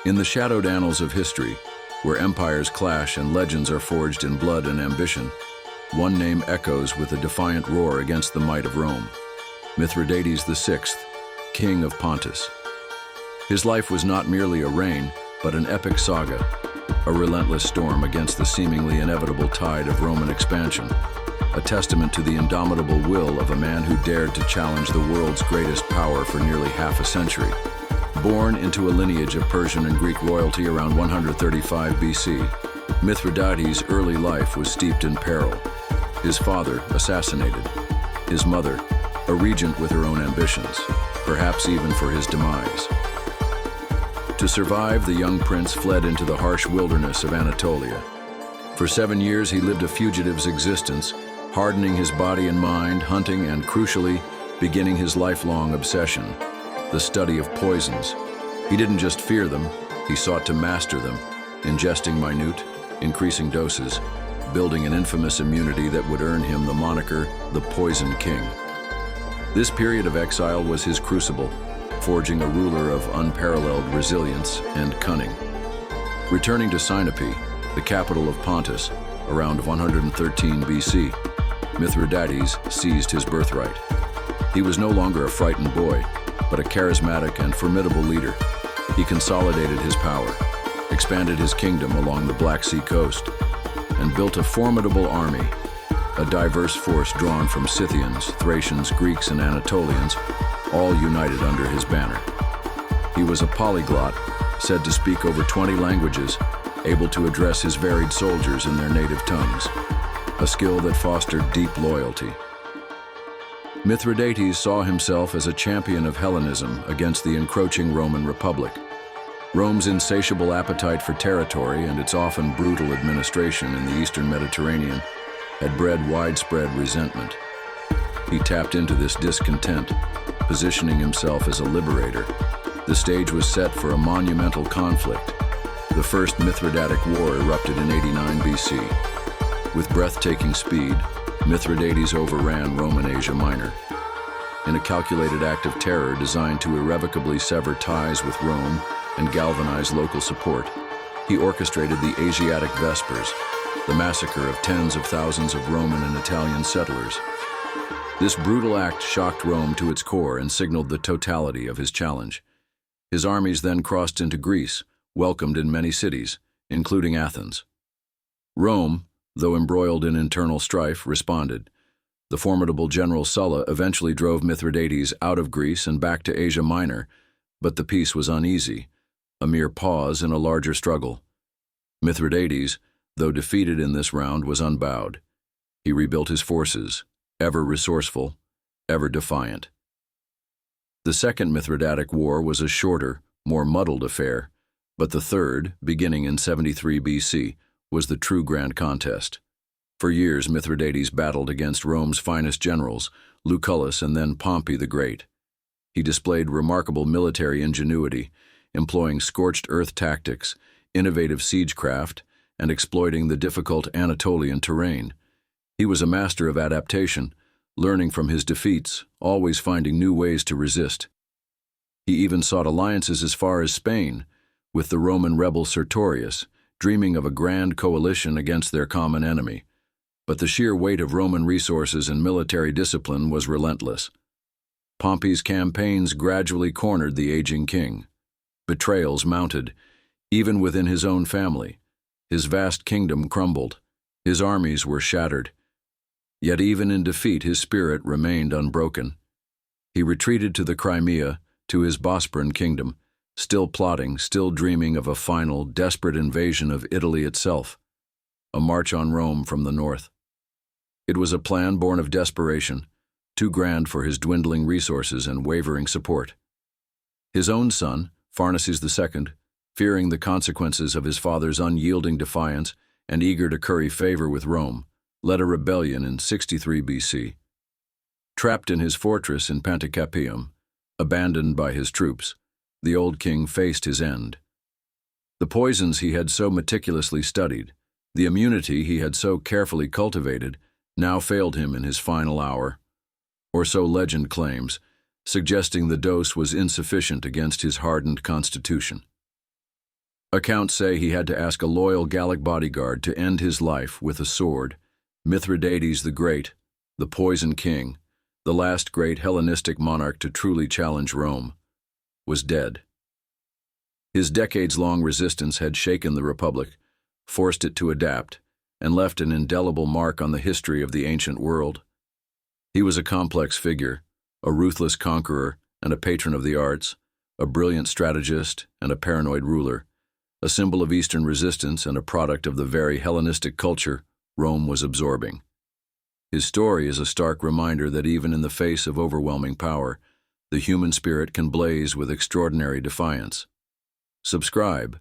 In the shadowed annals of history, where empires clash and legends are forged in blood and ambition, one name echoes with a defiant roar against the might of Rome: Mithridates VI, king of Pontus. His life was not merely a reign, but an epic saga, a relentless storm against the seemingly inevitable tide of Roman expansion, a testament to the indomitable will of a man who dared to challenge the world's greatest power for nearly half a century. Born into a lineage of Persian and Greek royalty around 135 BC, Mithridates' early life was steeped in peril. His father, assassinated; his mother, a regent with her own ambitions, perhaps even for his demise. To survive, the young prince fled into the harsh wilderness of Anatolia. For 7 years, he lived a fugitive's existence, hardening his body and mind, hunting, and crucially, beginning his lifelong obsession: the study of poisons. He didn't just fear them, he sought to master them, ingesting minute, increasing doses, building an infamous immunity that would earn him the moniker, the Poison King. This period of exile was his crucible, forging a ruler of unparalleled resilience and cunning. Returning to Sinope, the capital of Pontus, around 113 BC, Mithridates seized his birthright. He was no longer a frightened boy, but a charismatic and formidable leader. He consolidated his power, expanded his kingdom along the Black Sea coast, and built a formidable army, a diverse force drawn from Scythians, Thracians, Greeks, and Anatolians, all united under his banner. He was a polyglot, said to speak over 20 languages, able to address his varied soldiers in their native tongues, a skill that fostered deep loyalty. Mithridates saw himself as a champion of Hellenism against the encroaching Roman Republic. Rome's insatiable appetite for territory and its often brutal administration in the eastern Mediterranean had bred widespread resentment. He tapped into this discontent, positioning himself as a liberator. The stage was set for a monumental conflict. The First Mithridatic War erupted in 89 BC. With breathtaking speed, Mithridates overran Roman Asia Minor. In a calculated act of terror designed to irrevocably sever ties with Rome and galvanize local support, he orchestrated the Asiatic Vespers, the massacre of tens of thousands of Roman and Italian settlers. This brutal act shocked Rome to its core and signaled the totality of his challenge. His armies then crossed into Greece, welcomed in many cities, including Athens. Rome, though embroiled in internal strife, responded. The formidable general Sulla eventually drove Mithridates out of Greece and back to Asia Minor, but the peace was uneasy, a mere pause in a larger struggle. Mithridates, though defeated in this round, was unbowed. He rebuilt his forces, ever resourceful, ever defiant. The Second Mithridatic War was a shorter, more muddled affair, but the third, beginning in 73 BC, was the true grand contest. For years, Mithridates battled against Rome's finest generals, Lucullus and then Pompey the Great. He displayed remarkable military ingenuity, employing scorched earth tactics, innovative siegecraft, and exploiting the difficult Anatolian terrain. He was a master of adaptation, learning from his defeats, always finding new ways to resist. He even sought alliances as far as Spain, with the Roman rebel Sertorius, dreaming of a grand coalition against their common enemy. But the sheer weight of Roman resources and military discipline was relentless. Pompey's campaigns gradually cornered the aging king. Betrayals mounted, even within his own family. His vast kingdom crumbled. His armies were shattered. Yet even in defeat, his spirit remained unbroken. He retreated to the Crimea, to his Bosporan kingdom, still plotting, still dreaming of a final, desperate invasion of Italy itself, a march on Rome from the north. It was a plan born of desperation, too grand for his dwindling resources and wavering support. His own son, Pharnaces II, fearing the consequences of his father's unyielding defiance and eager to curry favor with Rome, led a rebellion in 63 BC. Trapped in his fortress in Panticapaeum, abandoned by his troops, the old king faced his end. The poisons he had so meticulously studied, the immunity he had so carefully cultivated, now failed him in his final hour, or so legend claims, suggesting the dose was insufficient against his hardened constitution. Accounts say he had to ask a loyal Gallic bodyguard to end his life with a sword. Mithridates the Great, the Poison King, the last great Hellenistic monarch to truly challenge Rome, was dead. His decades-long resistance had shaken the Republic, forced it to adapt, and left an indelible mark on the history of the ancient world. He was a complex figure, a ruthless conqueror and a patron of the arts, a brilliant strategist and a paranoid ruler, a symbol of Eastern resistance and a product of the very Hellenistic culture Rome was absorbing. His story is a stark reminder that even in the face of overwhelming power, the human spirit can blaze with extraordinary defiance. Subscribe